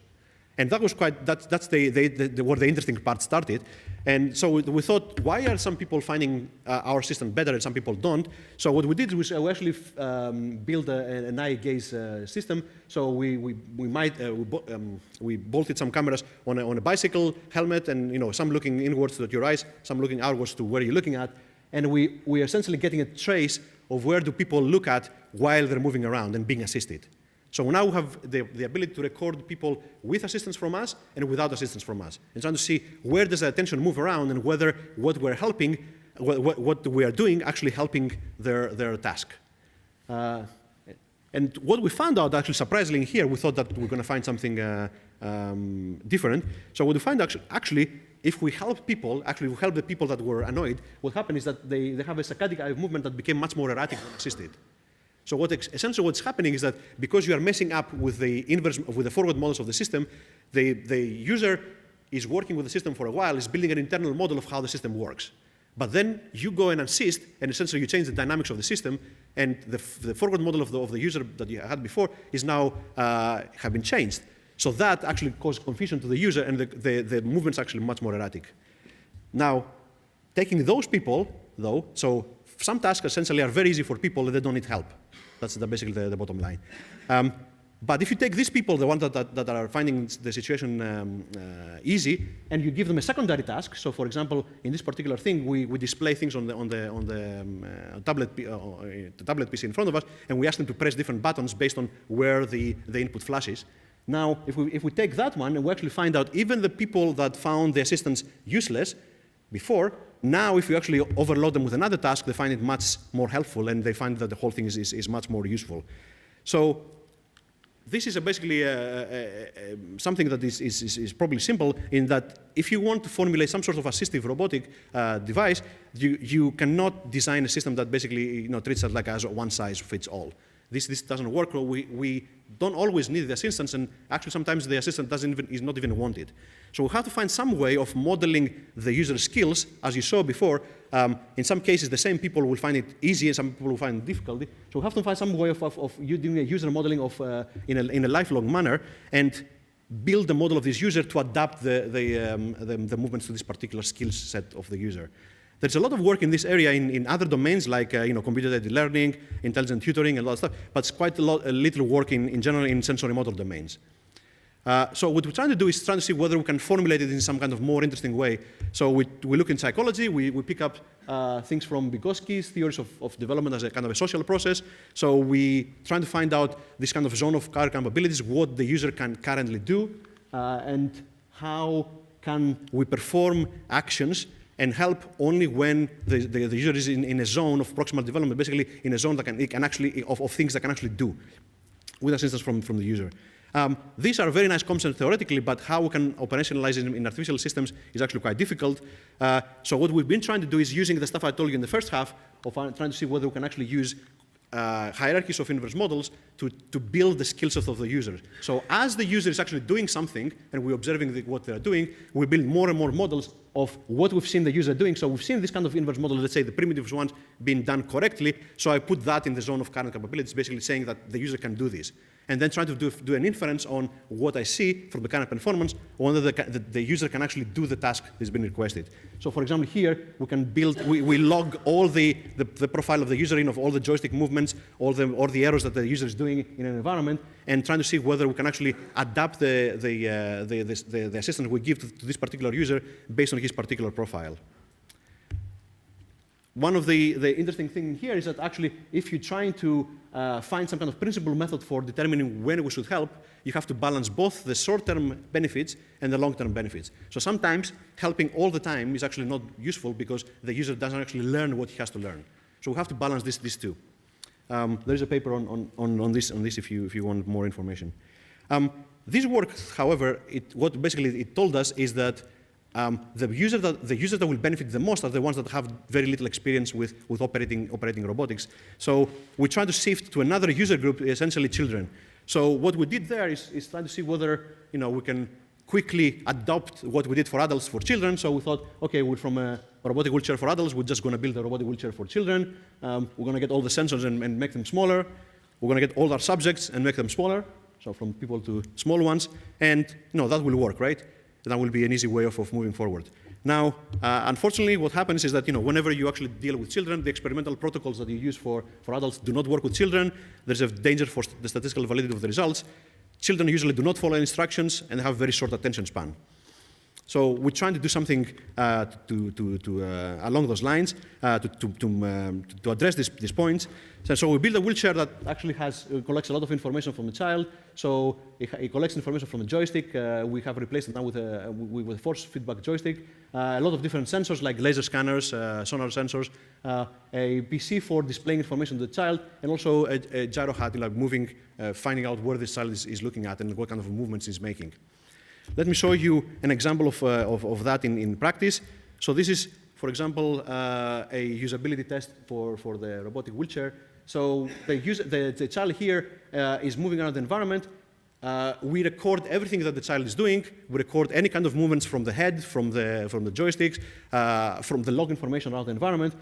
And that was that's where the interesting part started. And so we thought, why are some people finding our system better and some people don't? So what we did was we actually built an eye gaze system. So we bolted some cameras on a bicycle helmet, and some looking inwards to your eyes, some looking outwards to where you're looking at. And we are essentially getting a trace of where do people look at while they're moving around and being assisted. So now we have the ability to record people with assistance from us and without assistance from us, and trying to see where does the attention move around and whether what we're helping, what we are doing, actually helping their task. And what we found out, actually surprisingly here, we thought that we're going to find something different. So what we find actually, if we help people, we help the people that were annoyed, what happened is that they have a saccadic eye movement that became much more erratic when assisted. So essentially what's happening is that because you are messing up with the forward models of the system, the user is working with the system for a while, is building an internal model of how the system works. But then you go and assist, and essentially you change the dynamics of the system, and the forward model of the user that you had before is now have been changed. So that actually causes confusion to the user, and the movement's actually much more erratic. Now, taking those people, though, so some tasks essentially are very easy for people and they don't need help. That's basically the bottom line. But if you take these people, the ones that are finding the situation easy, and you give them a secondary task, so for example, in this particular thing, we display things on the tablet PC in front of us, and we ask them to press different buttons based on where the input flashes. Now, if we take that one, and we actually find out even the people that found the assistance useless before, now if you actually overload them with another task, they find it much more helpful, and they find that the whole thing is much more useful. So this is basically something that is probably simple in that if you want to formulate some sort of assistive robotic device, you cannot design a system that basically treats it like as one size fits all. This doesn't work. We don't always need the assistance, and actually sometimes the assistant is not even wanted. So we have to find some way of modeling the user skills, as you saw before. In some cases, the same people will find it easy, and some people will find it difficult. So we have to find some way of doing a user modeling in a lifelong manner, and build the model of this user to adapt the movements to this particular skill set of the user. There's a lot of work in this area in other domains like computer-aided learning, intelligent tutoring, and a lot of stuff, but it's quite a little work in general in sensory motor domains. So what we're trying to do is trying to see whether we can formulate it in some kind of more interesting way. So we look in psychology, we pick up things from Vygotsky's theories of development as a kind of a social process. So we trying to find out this kind of zone of car capabilities, what the user can currently do, and how can we perform actions and help only when the user is in a zone of proximal development, basically in a zone that can actually of things that can actually do, with assistance from the user. These are very nice concepts theoretically, but how we can operationalize it in artificial systems is actually quite difficult. So what we've been trying to do is using the stuff I told you in the first half of trying to see whether we can actually use hierarchies of inverse models to build the skill set of the user. So as the user is actually doing something, and we're observing what they're doing, we build more and more models of what we've seen the user doing. So we've seen this kind of inverse model, let's say the primitive ones being done correctly, so I put that in the zone of current capabilities, basically saying that the user can do this. And then trying to do an inference on what I see from the current performance, whether the user can actually do the task that's been requested. So for example, here we can build, we log all the profile of the user in of all the joystick movements, all the errors that the user is doing in an environment, and trying to see whether we can actually adapt the assistance we give to this particular user based on his particular profile. One of the interesting things here is that actually, if you're trying to find some kind of principal method for determining when we should help, you have to balance both the short-term benefits and the long-term benefits. So sometimes helping all the time is actually not useful because the user doesn't actually learn what he has to learn. So we have to balance these two. There is a paper on this if you want more information. This work, however, what basically it told us is that the users that will benefit the most are the ones that have very little experience with operating robotics. So we try to shift to another user group, essentially children. So what we did there is try to see whether we can quickly adopt what we did for adults for children. So we thought, okay, from a robotic wheelchair for adults, we're just going to build a robotic wheelchair for children. We're going to get all the sensors and make them smaller. We're going to get all our subjects and make them smaller, so from people to small ones. And that will work, right? That will be an easy way of moving forward. Now, unfortunately, what happens is that whenever you actually deal with children, the experimental protocols that you use for adults do not work with children. There's a danger for the statistical validity of the results. Children usually do not follow instructions and have very short attention span. So we're trying to do something along those lines to address these points. So we build a wheelchair that actually collects a lot of information from the child. So it collects information from the joystick. We have replaced it now with a force feedback joystick. A lot of different sensors like laser scanners, sonar sensors, a PC for displaying information to the child, and also a gyro hat, moving, finding out where this child is looking at and what kind of movements he's making. Let me show you an example of that in practice. So this is, for example, a usability test for the robotic wheelchair. So the child here is moving around the environment. We record everything that the child is doing. We record any kind of movements from the head, from the joysticks, from the log information around the environment.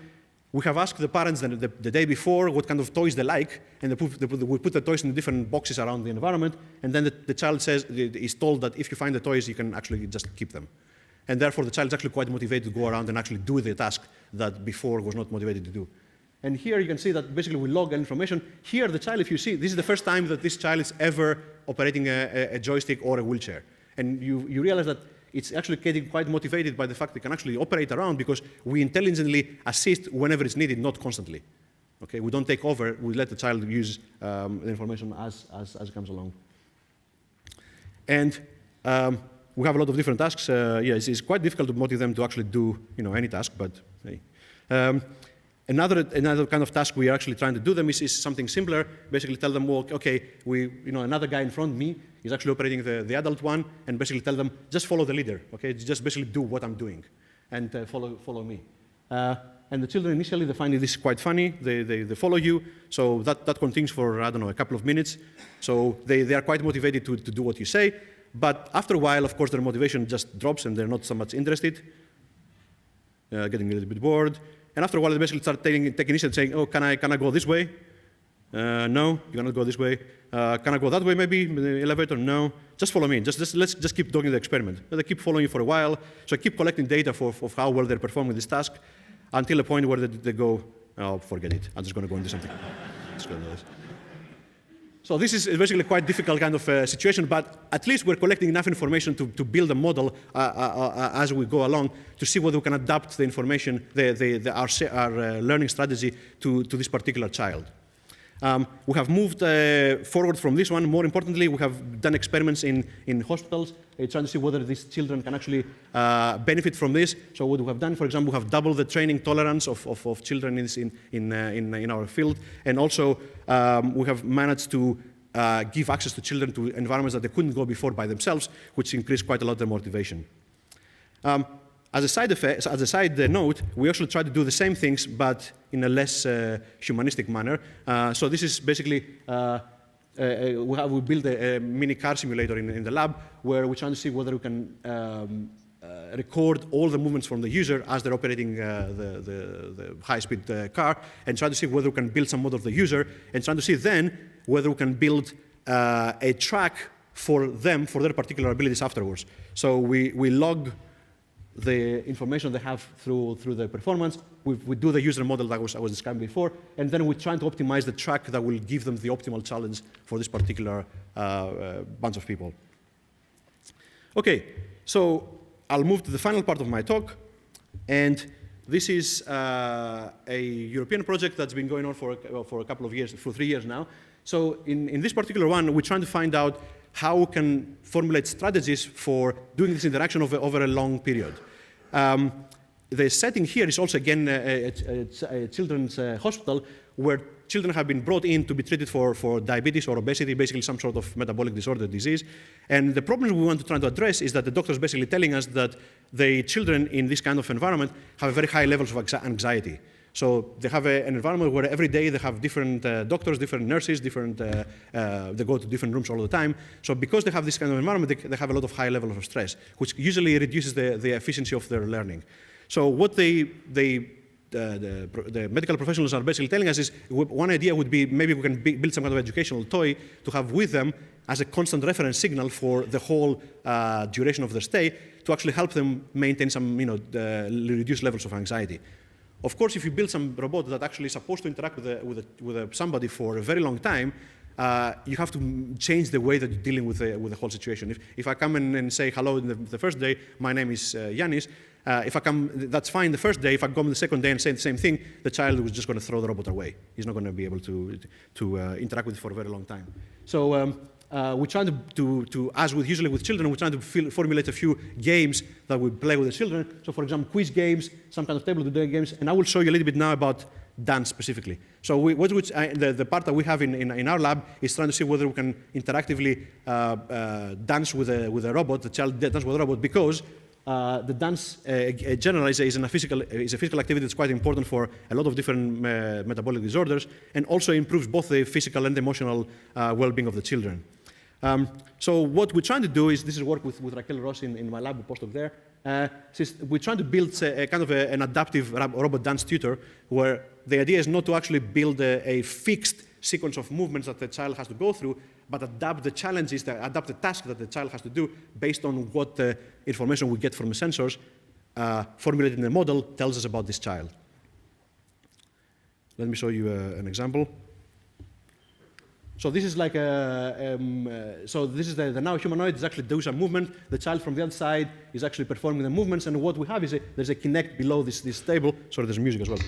We have asked the parents the day before what kind of toys they like, and we put the toys in different boxes around the environment, and then the child is told that if you find the toys, you can actually just keep them. And therefore, the child is actually quite motivated to go around and actually do the task that before was not motivated to do. And here you can see that basically we log information. Here, the child, if you see, this is the first time that this child is ever operating a joystick or a wheelchair. And you realize that it's actually getting quite motivated by the fact they can actually operate around because we intelligently assist whenever it's needed, not constantly. Okay, we don't take over. We let the child use the information as it comes along. And we have a lot of different tasks. It's quite difficult to motivate them to actually do any task, but hey. Another kind of task we are actually trying to do them is something simpler. Basically tell them, well, okay, another guy in front of me is actually operating the adult one, and basically tell them, just follow the leader, okay? Just basically do what I'm doing, and follow me. And the children initially, they find this quite funny. They follow you, so that continues for, I don't know, a couple of minutes. So they are quite motivated to do what you say. But after a while, of course, their motivation just drops, and they're not so much interested, getting a little bit bored. And after a while, they basically start taking initiative, saying, "Oh, can I go this way? No, you cannot go this way. Can I go that way? Maybe the elevator? No. Just follow me. Let's just keep doing the experiment." And they keep following you for a while. So I keep collecting data of how well they're performing this task, until a point where they go, "Oh, forget it. I'm just going to go and do something." Let's go do this. So this is basically quite difficult kind of situation, but at least we're collecting enough information to build a model as we go along to see whether we can adapt the information, our learning strategy to this particular child. We have moved forward from this one. More importantly, we have done experiments in hospitals, trying to see whether these children can actually benefit from this. So what we have done, for example, we have doubled the training tolerance of children in our field. And also, we have managed to give access to children to environments that they couldn't go before by themselves, which increased quite a lot their motivation. As a side effect, as a side note, we actually try to do the same things, but in a less humanistic manner. So this is basically, we built a mini car simulator in the lab where we're trying to see whether we can record all the movements from the user as they're operating the high-speed car, and try to see whether we can build some model of the user, and trying to see then whether we can build a track for them, for their particular abilities afterwards. So we log the information they have through the performance. We do the user model that I was describing before, and then we're trying to optimize the track that will give them the optimal challenge for this particular bunch of people. Okay, so I'll move to the final part of my talk, and this is a European project that's been going on for a couple of years, for 3 years now. So in this particular one, we're trying to find out how we can formulate strategies for doing this interaction over a long period. The setting here is also, again, a children's hospital where children have been brought in to be treated for diabetes or obesity, basically some sort of metabolic disorder disease. And the problem we want to try to address is that the doctors basically telling us that the children in this kind of environment have very high levels of anxiety. So they have an environment where every day they have different doctors, different nurses, they go to different rooms all the time. So because they have this kind of environment, they have a lot of high levels of stress, which usually reduces the efficiency of their learning. So what the medical professionals are basically telling us is, one idea would be maybe we can build some kind of educational toy to have with them as a constant reference signal for the whole duration of their stay to actually help them maintain some, reduced levels of anxiety. Of course, if you build some robot that actually is supposed to interact with somebody for a very long time, you have to change the way that you're dealing with the whole situation. If I come in and say hello the first day, my name is Yiannis, if I come, that's fine the first day. If I come the second day and say the same thing, the child is just going to throw the robot away. He's not going to be able to interact with it for a very long time. So we're trying to, as usually with children, we're trying to formulate a few games that we play with the children. So for example, quiz games, some kind of table-to-day games, and I will show you a little bit now about dance specifically. So the part that we have in our lab is trying to see whether we can interactively dance with a robot, the child dance with a robot, because the dance generally is a physical activity that's quite important for a lot of different metabolic disorders, and also improves both the physical and emotional well-being of the children. So what we're trying to do is, this is work with Raquel Ross in my lab, a postdoc there. We're trying to build a kind of an adaptive robot dance tutor, where the idea is not to actually build a fixed sequence of movements that the child has to go through, but adapt the challenges, adapt the task that the child has to do based on what the information we get from the sensors formulated in the model tells us about this child. Let me show you an example. So this is like this is the now humanoid is actually doing some movement. The child from the other side is actually performing the movements, and what we have is there's a Kinect below this table. Sorry, there's music as well.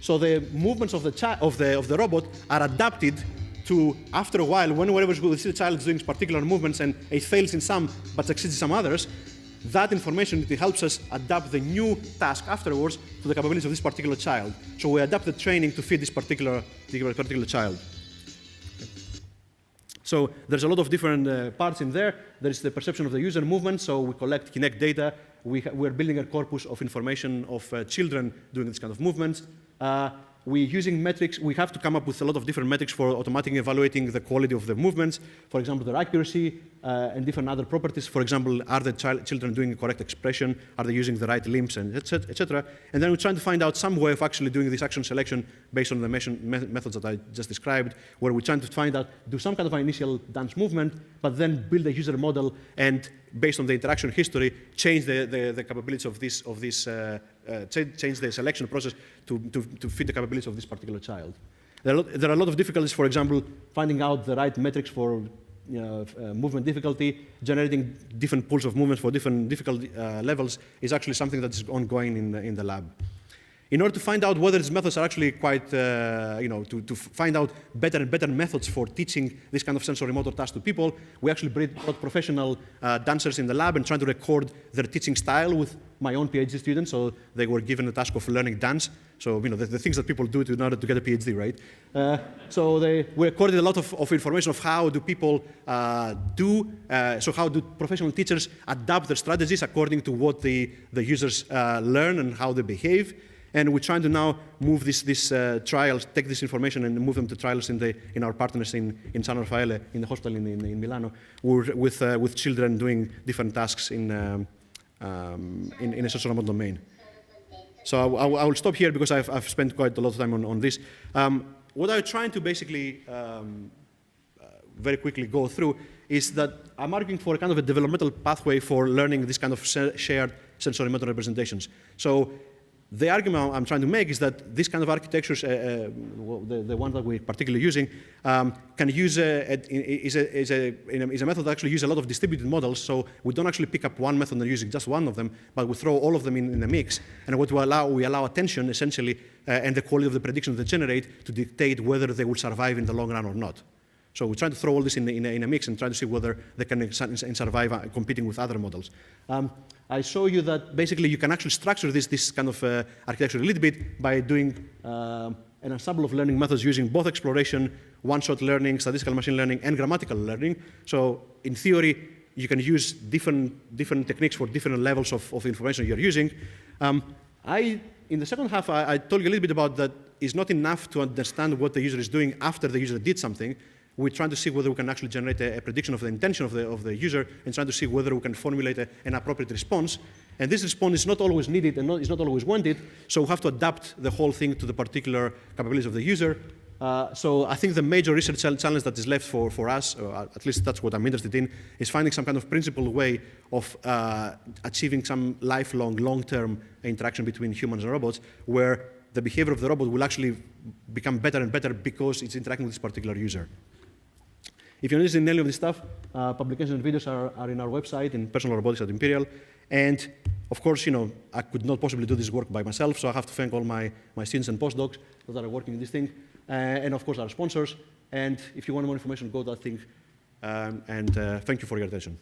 So the movements of the robot are adapted to, after a while, whenever we see the child doing particular movements and it fails in some but succeeds in some others, that information, it helps us adapt the new task afterwards to the capabilities of this particular child. So we adapt the training to fit this particular child. So there's a lot of different parts in there. There's the perception of the user movement, so we collect Kinect data. We're building a corpus of information of children doing this kind of movements. We're using metrics. We have to come up with a lot of different metrics for automatically evaluating the quality of the movements. For example, their accuracy and different other properties. For example, are the children doing the correct expression? Are they using the right limbs, and et cetera? And then we're trying to find out some way of actually doing this action selection based on the methods that I just described, where we're trying to find out, do some kind of an initial dance movement, but then build a user model and, based on the interaction history, change the capabilities of this change the selection process to fit the capabilities of this particular child. There are a lot of difficulties, for example, finding out the right metrics for movement difficulty. Generating different pools of movements for different difficulty levels is actually something that is ongoing in the lab. In order to find out whether these methods are actually quite, to find out better and better methods for teaching this kind of sensory motor task to people, we actually brought professional dancers in the lab and trying to record their teaching style with my own PhD students. So they were given the task of learning dance. So, the things that people do in order to get a PhD, right? So we recorded a lot of information of how do people so how do professional teachers adapt their strategies according to what the users learn and how they behave. And we're trying to now move these trials, take this information and move them to trials in our partners in San Raffaele, in the hospital in Milano, with children doing different tasks in a social remote domain. So I will stop here because I've spent quite a lot of time on this. What I'm trying to basically very quickly go through is that I'm arguing for a kind of a developmental pathway for learning this kind of shared sensorimotor representations. So the argument I'm trying to make is that this kind of architectures, the one that we're particularly using, can use is a method that actually uses a lot of distributed models. So we don't actually pick up one method and using just one of them, but we throw all of them in a mix. And what we allow attention, essentially, and the quality of the predictions they generate to dictate whether they will survive in the long run or not. So we're trying to throw all this in a mix and try to see whether they can survive competing with other models. I show you that basically you can actually structure this kind of architecture a little bit by doing an ensemble of learning methods using both exploration, one-shot learning, statistical machine learning, and grammatical learning. So in theory, you can use different techniques for different levels of information you're using. In the second half, I told you a little bit about that it's not enough to understand what the user is doing after the user did something. We're trying to see whether we can actually generate a prediction of the intention of the user and trying to see whether we can formulate an appropriate response. And this response is not always needed and is not always wanted, so we have to adapt the whole thing to the particular capabilities of the user. So I think the major research challenge that is left for us, or at least that's what I'm interested in, is finding some kind of principled way of achieving some lifelong, long-term interaction between humans and robots, where the behavior of the robot will actually become better and better because it's interacting with this particular user. If you're interested in any of this stuff, publications and videos are in our website, in Personal Robotics at Imperial. And of course, I could not possibly do this work by myself, so I have to thank all my students and postdocs that are working in this thing, and of course our sponsors. And if you want more information, go to that thing. Thank you for your attention.